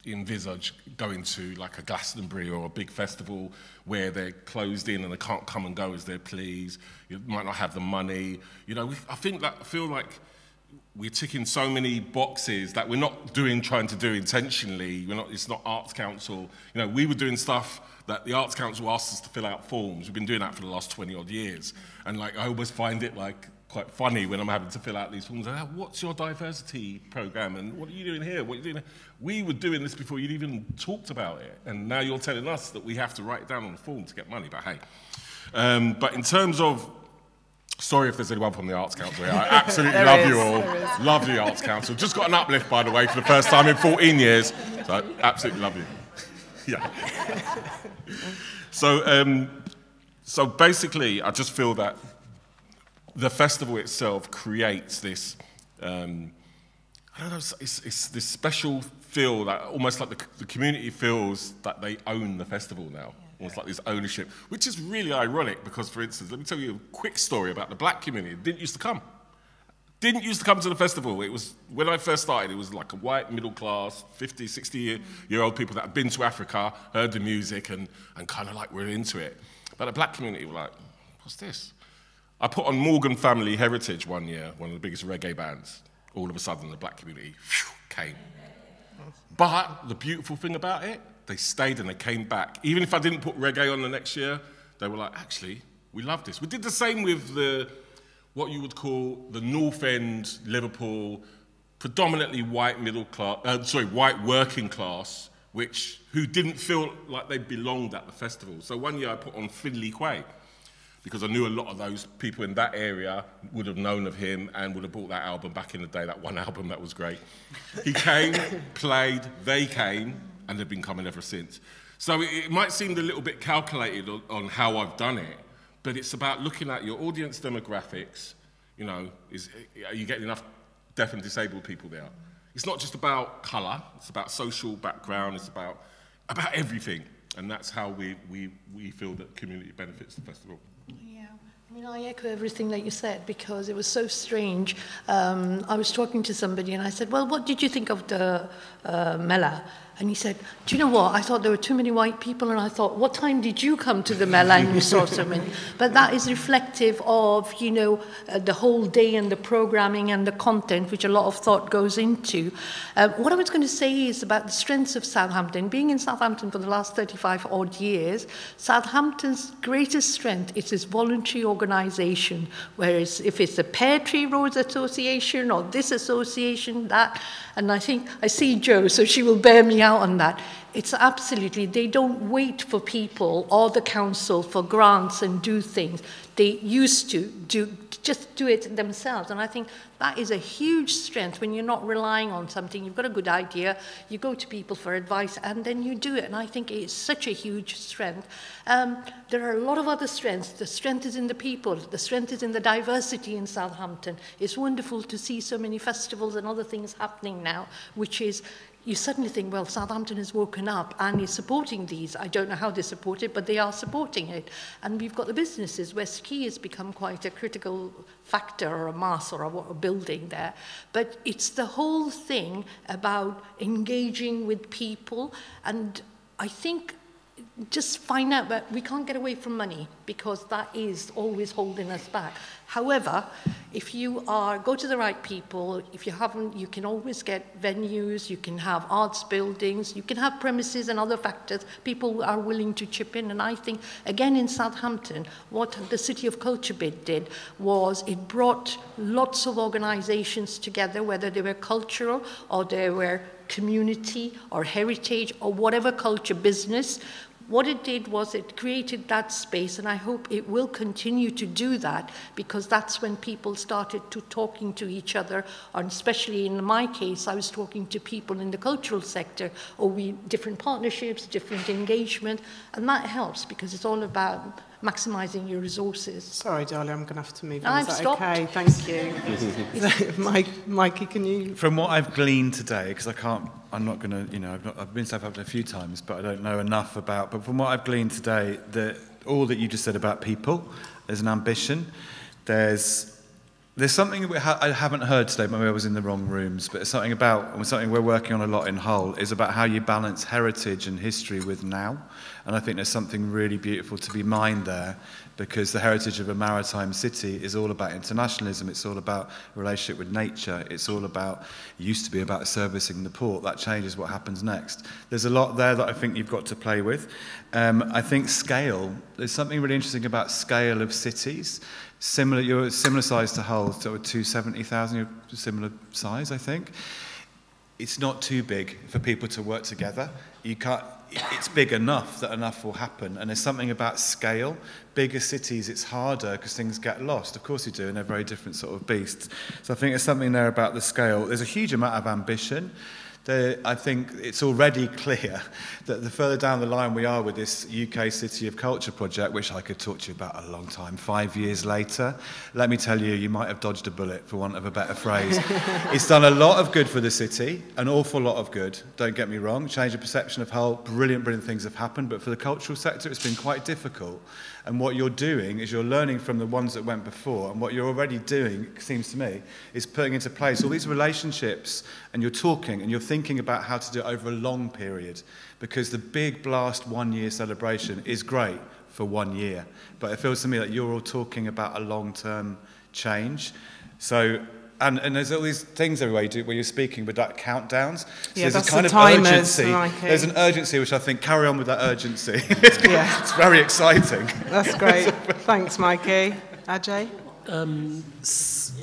[SPEAKER 2] envisage going to like a Glastonbury or a big festival where they're closed in and they can't come and go as they please. You might not have the money. I feel like we're ticking so many boxes that we're not trying to do intentionally. It's not Arts Council. We were doing stuff that the Arts Council asked us to fill out forms. We've been doing that for the last 20 odd years. And I always find it quite funny when I'm having to fill out these forms. What's your diversity program? And what are you doing here? What are you doing? We were doing this before you'd even talked about it. And now you're telling us that we have to write it down on the form to get money. But hey. But in terms of, sorry if there's anyone from the Arts Council here. I absolutely love you all. Love the Arts Council. Just got an uplift, by the way, for the first time in 14 years. So I absolutely love you. Yeah. So basically, I just feel that the festival itself creates this, I don't know, it's this special feel that almost like the community feels that they own the festival now. Almost like this ownership, which is really ironic because, for instance, let me tell you a quick story about the black community. It didn't used to come to the festival. It was, when I first started, it was like a white, middle class, 50, 60-year-old people that had been to Africa, heard the music, and kind of like were into it. But the black community were like, what's this? I put on Morgan Family Heritage one year, one of the biggest reggae bands. All of a sudden, the black community came. But the beautiful thing about it, they stayed and they came back. Even if I didn't put reggae on the next year, they were like, actually, we love this. We did the same with what you would call the North End, Liverpool, predominantly white white working class, who didn't feel like they belonged at the festival. So one year I put on Finley Quaye, because I knew a lot of those people in that area would have known of him and would have bought that album back in the day, that one album that was great. He came, played, they came, and they've been coming ever since. So it might seem a little bit calculated on how I've done it, but it's about looking at your audience demographics. Are you getting enough deaf and disabled people there? It's not just about colour, it's about social background, it's about everything. And that's how we feel that community benefits the festival.
[SPEAKER 3] Yeah, I mean, I echo everything that you said because it was so strange. I was talking to somebody and I said, well, what did you think of the Mela? And he said, do you know what? I thought there were too many white people, and I thought, what time did you come to the Mela and you saw so many? But that is reflective of, you know, the whole day and the programming and the content, which a lot of thought goes into. What I was going to say is about the strengths of Southampton. Being in Southampton for the last 35 odd years, Southampton's greatest strength is its voluntary organisation. Whereas if it's the Pear Tree Roads Association or this association, that, and I think I see Jo, so she will bear me out on that. It's absolutely, they don't wait for people or the council for grants and do things. They used to just do it themselves. And I think that is a huge strength when you're not relying on something. You've got a good idea, you go to people for advice, and then you do it. And I think it's such a huge strength. There are a lot of other strengths. The strength is in the people. The strength is in the diversity in Southampton. It's wonderful to see so many festivals and other things happening now, which is, you suddenly think, well, Southampton has woken up and is supporting these. I don't know how they support it, but they are supporting it. And we've got the businesses where ski has become quite a critical factor or a mass or a building there. But it's the whole thing about engaging with people. And I think just find out that we can't get away from money because that is always holding us back. However, if you go to the right people, if you haven't, you can always get venues, you can have arts buildings, you can have premises and other factors. People are willing to chip in. And I think, again, in Southampton, what the City of Culture bid did was it brought lots of organisations together, whether they were cultural or they were community or heritage or whatever culture business. What it did was it created that space, and I hope it will continue to do that, because that's when people started talking to each other, and especially in my case, I was talking to people in the cultural sector, or different partnerships, different engagement, and that helps because it's all about maximising your resources.
[SPEAKER 1] Sorry, darling, I'm going to have to move on.
[SPEAKER 3] I've
[SPEAKER 1] Is that
[SPEAKER 3] stopped.
[SPEAKER 1] okay? Thank you. Mikey, can you...
[SPEAKER 4] From what I've gleaned today, because I'm not going to, you know, I've been to Southampton a few times, but I don't know enough about, but from what I've gleaned today, all that you just said about people, there's an ambition, there's something I haven't heard today, maybe I was in the wrong rooms, but it's something we're working on a lot in Hull, is about how you balance heritage and history with now. And I think there's something really beautiful to be mined there, because the heritage of a maritime city is all about internationalism, it's all about relationship with nature, it's all about, it used to be about servicing the port, that changes what happens next. There's a lot there that I think you've got to play with. I think scale, there's something really interesting about scale of cities. You're similar size to Hull, so 270,000, you're similar size, I think. It's not too big for people to work together. It's big enough that enough will happen, and there's something about scale. Bigger cities, it's harder because things get lost. Of course you do, and they're very different sort of beasts. So I think there's something there about the scale. There's a huge amount of ambition. I think it's already clear that the further down the line we are with this UK City of Culture project, which I could talk to you about a long time, 5 years later, let me tell you, you might have dodged a bullet, for want of a better phrase. It's done a lot of good for the city, an awful lot of good, don't get me wrong, change the perception of Hull, brilliant things have happened, but for the cultural sector it's been quite difficult. And what you're doing is you're learning from the ones that went before, and what you're already doing, it seems to me, is putting into place all these relationships, and you're talking and you're thinking about how to do it over a long period, because the big blast 1 year celebration is great for 1 year, but it feels to me like you're all talking about a long-term change. So and there's all these things everywhere you do where you're speaking with that countdowns. So
[SPEAKER 1] yeah,
[SPEAKER 4] there's
[SPEAKER 1] that's
[SPEAKER 4] a kind
[SPEAKER 1] the
[SPEAKER 4] of
[SPEAKER 1] timers,
[SPEAKER 4] urgency.
[SPEAKER 1] Mikey.
[SPEAKER 4] There's an urgency which I think carry on with that urgency.
[SPEAKER 1] Yeah.
[SPEAKER 4] It's very exciting.
[SPEAKER 1] That's great. Thanks, Mikey. Ajay?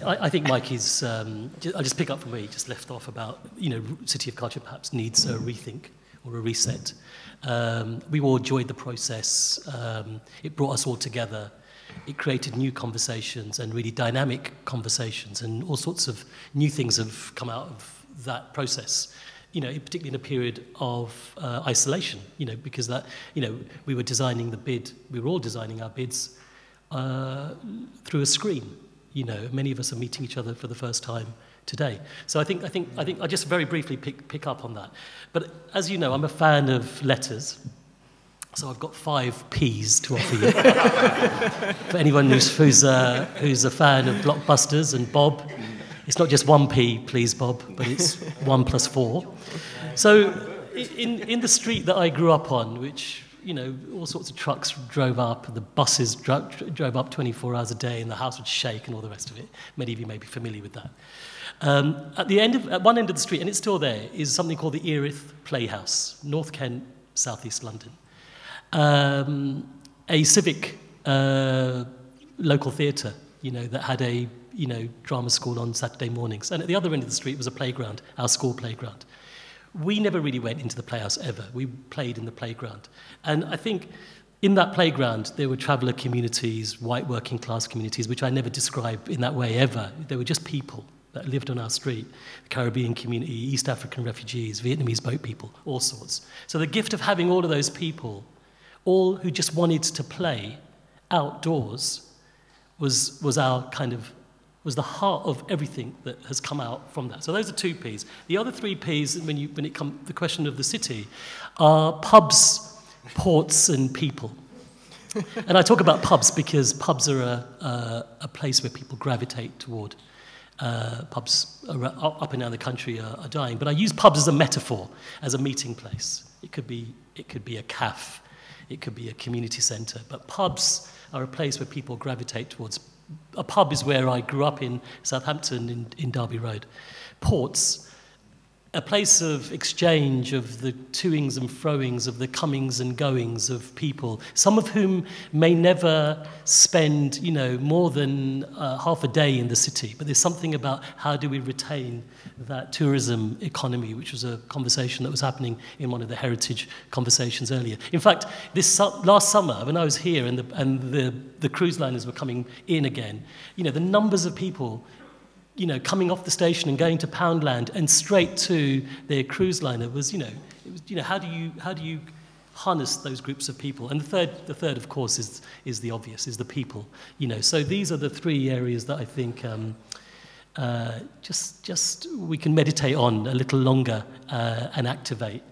[SPEAKER 5] I think Mikey's, I'll just pick up from where he just left off about, you know, City of Culture perhaps needs a rethink or a reset. We all enjoyed the process. It brought us all together. It created new conversations and really dynamic conversations, and all sorts of new things have come out of that process, you know, particularly in a period of isolation, you know, because that, you know, we were all designing our bids through a screen, you know, many of us are meeting each other for the first time today. So I think I just very briefly pick up on that. But as you know, I'm a fan of letters. So I've got 5 Ps to offer you. For anyone who's a fan of blockbusters, and Bob, it's not just 1 P, please, Bob, but it's 1 + 4. So in the street that I grew up on, which, you know, all sorts of trucks drove up, and the buses drove up 24 hours a day, and the house would shake and all the rest of it. Many of you may be familiar with that. At one end of the street, and it's still there, is something called the Erith Playhouse, North Kent, South East London. A civic local theatre, you know, that had a, you know, drama school on Saturday mornings. And at the other end of the street was a playground, our school playground. We never really went into the playhouse ever. We played in the playground. And I think in that playground, there were traveller communities, white working class communities, which I never describe in that way ever. They were just people that lived on our street, the Caribbean community, East African refugees, Vietnamese boat people, all sorts. So the gift of having all of those people, all who just wanted to play outdoors, was the heart of everything that has come out from that. So those are 2 Ps. The other 3 Ps, when it comes to the question of the city, are pubs, ports, and people. And I talk about pubs because pubs are a place where people gravitate toward. Pubs up and down the country are dying, but I use pubs as a metaphor, as a meeting place. It could be a cafe, it could be a community centre, but pubs are a place where people gravitate towards. A pub is where I grew up in Southampton, in Derby Road. Ports, a place of exchange, of the toings and froings, of the comings and goings of people, some of whom may never spend, you know, more than half a day in the city. But there's something about how do we retain that tourism economy, which was a conversation that was happening in one of the heritage conversations earlier. In fact, last summer, when I was here and the cruise liners were coming in again, you know, the numbers of people, you know, coming off the station and going to Poundland and straight to their cruise liner was, you know, how do you harness those groups of people? And the third, of course, is the obvious, is the people. You know, so these are the 3 areas that I think just we can meditate on a little longer and activate.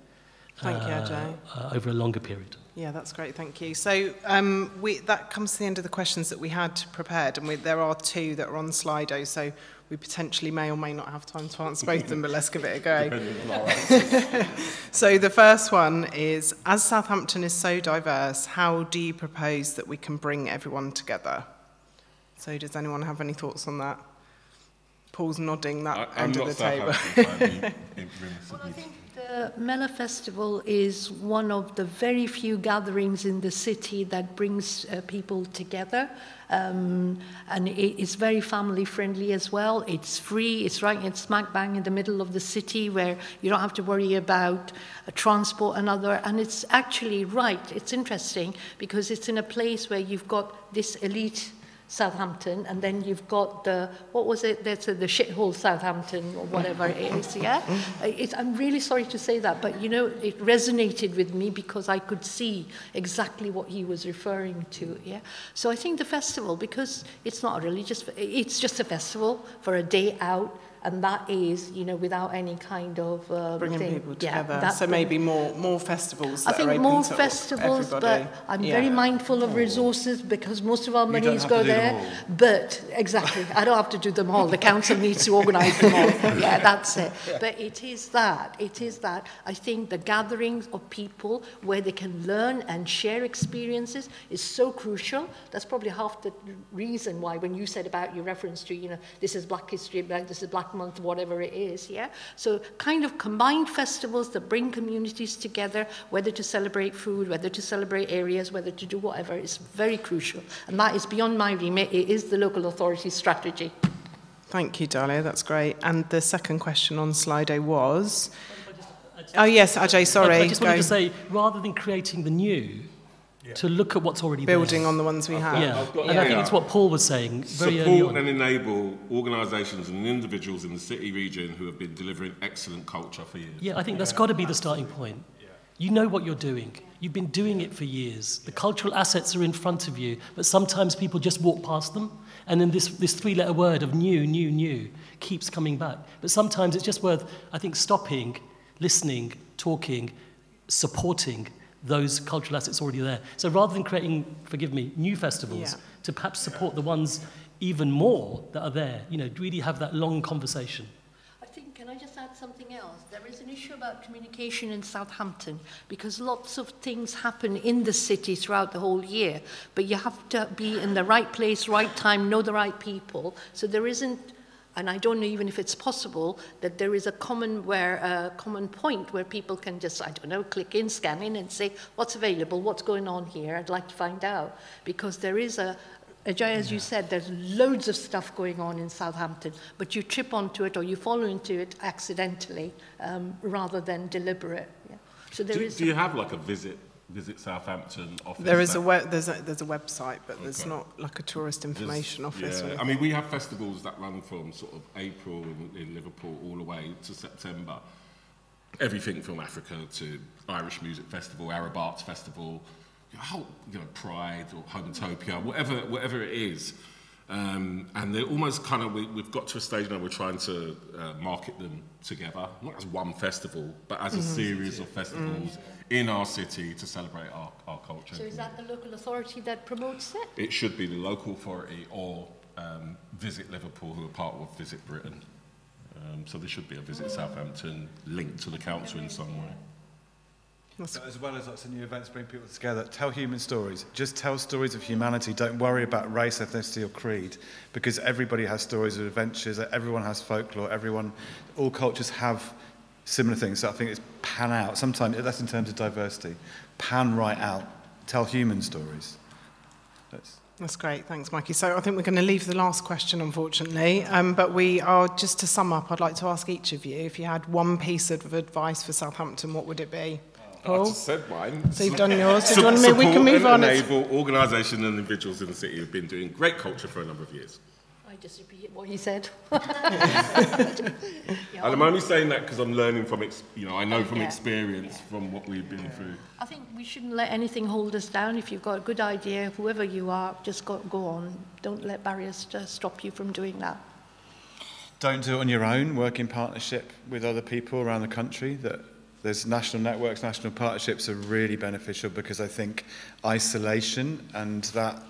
[SPEAKER 1] Thank you, Ajay.
[SPEAKER 5] Over a longer period.
[SPEAKER 1] Yeah, that's great, thank you. So that comes to the end of the questions that we had prepared, and there are 2 that are on Slido, so we potentially may or may not have time to answer both of them, but let's give it a go. So the first one is, as Southampton is so diverse, how do you propose that we can bring everyone together? So does anyone have any thoughts on that? Paul's nodding that end of the table.
[SPEAKER 3] Well, I think the Mela Festival is one of the very few gatherings in the city that brings people together. And it's very family friendly as well. It's free. It's smack bang in the middle of the city where you don't have to worry about transport and other. And it's actually right. It's interesting because it's in a place where you've got this elite Southampton, and then you've got the, what was it, that's the shithole Southampton, or whatever it is, yeah? I'm really sorry to say that, but you know, it resonated with me because I could see exactly what he was referring to, yeah? So I think the festival, because it's not a religious, it's just a festival for a day out, and that is, you know, without any kind of
[SPEAKER 1] bringing
[SPEAKER 3] thing.
[SPEAKER 1] people together.
[SPEAKER 3] Yeah,
[SPEAKER 1] so maybe more festivals that
[SPEAKER 3] I think
[SPEAKER 1] are open
[SPEAKER 3] more
[SPEAKER 1] to
[SPEAKER 3] festivals,
[SPEAKER 1] everybody.
[SPEAKER 3] but I'm very mindful of resources because most of our monies go there. But exactly, I don't have to do them all. The council needs to organise them all. Yeah, that's it. But it is that. I think the gatherings of people where they can learn and share experiences is so crucial. That's probably half the reason why when you said about your reference to, you know, this is Black History, this is Black Month, whatever it is, yeah? So kind of combined festivals that bring communities together, whether to celebrate food, whether to celebrate areas, whether to do whatever, is very crucial. And that is beyond my remit. It is the local authority strategy.
[SPEAKER 1] Thank you, Dalia, that's great. And the second question on Slido was... Oh, yes, Ajay, sorry.
[SPEAKER 5] I just wanted to say, rather than creating the new, to look at what's already
[SPEAKER 1] building
[SPEAKER 5] there.
[SPEAKER 1] on the ones we have.
[SPEAKER 5] Yeah, and I think it's what Paul was saying very early on.
[SPEAKER 2] Support and enable organisations and individuals in the city region who have been delivering excellent culture for years.
[SPEAKER 5] Yeah, I think that's got to be the starting point. You know what you're doing. You've been doing it for years. The cultural assets are in front of you, but sometimes people just walk past them, and then this 3-letter word of new keeps coming back. But sometimes it's just worth, I think, stopping, listening, talking, supporting those cultural assets already there. So rather than creating, forgive me, new festivals,
[SPEAKER 1] Yeah.
[SPEAKER 5] to perhaps support the ones even more that are there, you know, really have that long conversation.
[SPEAKER 3] Can I just add something else? There is an issue about communication in Southampton because lots of things happen in the city throughout the whole year, but you have to be in the right place, right time, know the right people. So there isn't, and I don't know even if it's possible, that there is a common point where people can just, I don't know, click in, scan in and say, what's available, what's going on here, I'd like to find out. Because there is as you said, there's loads of stuff going on in Southampton, but you trip onto it or you fall into it accidentally rather than deliberate. Yeah. So there
[SPEAKER 2] do you have like a visit Southampton office?
[SPEAKER 1] There is there's a website, but there's not like a tourist information office.
[SPEAKER 2] Yeah. I mean, we have festivals that run from sort of April in Liverpool all the way to September. Everything from Africa to Irish Music Festival, Arab Arts Festival, Pride or Homotopia, whatever it is. And they're almost kind of, we've got to a stage now we're trying to market them together, not as one festival, but as a series of festivals in our city to celebrate our culture.
[SPEAKER 3] So is that the local authority that promotes it?
[SPEAKER 2] It should be the local authority or Visit Liverpool, who are part of Visit Britain. So there should be a Visit Southampton linked to the council in some way.
[SPEAKER 4] As well as lots of new events bring people together, tell human stories. Just tell stories of humanity. Don't worry about race, ethnicity or creed, because everybody has stories of adventures, everyone has folklore, all cultures have similar things. So I think it's pan out. Sometimes, that's in terms of diversity. Pan right out. Tell human stories.
[SPEAKER 1] That's great, thanks Mikey. So I think we're going to leave the last question, unfortunately, but we are, just to sum up, I'd like to ask each of you, if you had one piece of advice for Southampton, what would it be?
[SPEAKER 2] I just said mine.
[SPEAKER 1] So you've done yours. So do you want to we can move on.
[SPEAKER 2] Enable organisations and individuals in the city who've been doing great culture for a number of years.
[SPEAKER 3] I just repeat what you said.
[SPEAKER 2] And I'm only saying that because I'm learning from, I know from experience from what we've been through.
[SPEAKER 3] I think we shouldn't let anything hold us down. If you've got a good idea, whoever you are, just go on. Don't let barriers stop you from doing that.
[SPEAKER 4] Don't do it on your own. Work in partnership with other people around the country. There's national networks, national partnerships are really beneficial because I think isolation and that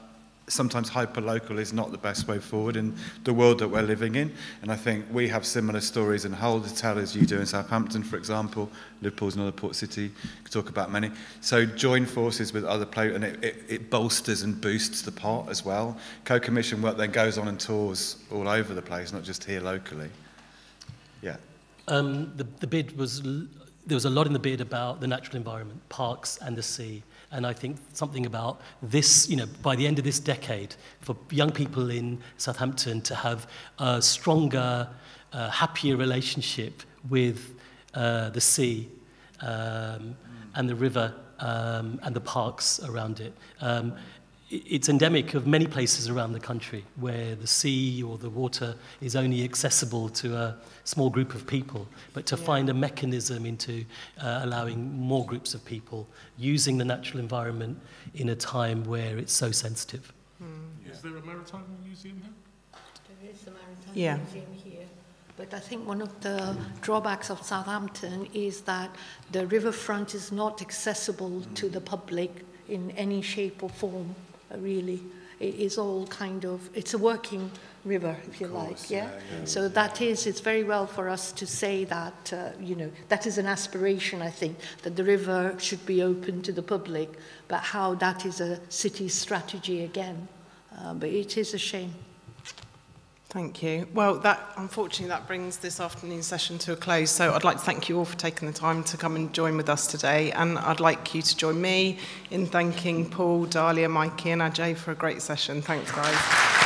[SPEAKER 4] sometimes hyper-local is not the best way forward in the world that we're living in. And I think we have similar stories and whole to tell as you do in Southampton, for example. Liverpool's another port city. You could talk about many. So join forces with other players, and it bolsters and boosts the pot as well. Co-commission work then goes on and tours all over the place, not just here locally. Yeah.
[SPEAKER 5] The bid was... There was a lot in the bid about the natural environment, parks and the sea. And I think something about this, by the end of this decade, for young people in Southampton to have a stronger, happier relationship with the sea and the river and the parks around it. It's endemic of many places around the country where the sea or the water is only accessible to a small group of people, but to find a mechanism into allowing more groups of people using the natural environment in a time where it's so sensitive.
[SPEAKER 2] Is there a maritime museum here?
[SPEAKER 3] There is a maritime museum here. But I think one of the drawbacks of Southampton is that the riverfront is not accessible to the public in any shape or form. Really, it is all it's a working river, if you like, yeah? So it's very well for us to say that, that is an aspiration, I think, that the river should be open to the public, but how that is a city strategy again. But it is a shame.
[SPEAKER 1] Thank you. Well, unfortunately, that brings this afternoon's session to a close. So I'd like to thank you all for taking the time to come and join with us today. And I'd like you to join me in thanking Paul, Dahlia, Mikey and Ajay for a great session. Thanks, guys.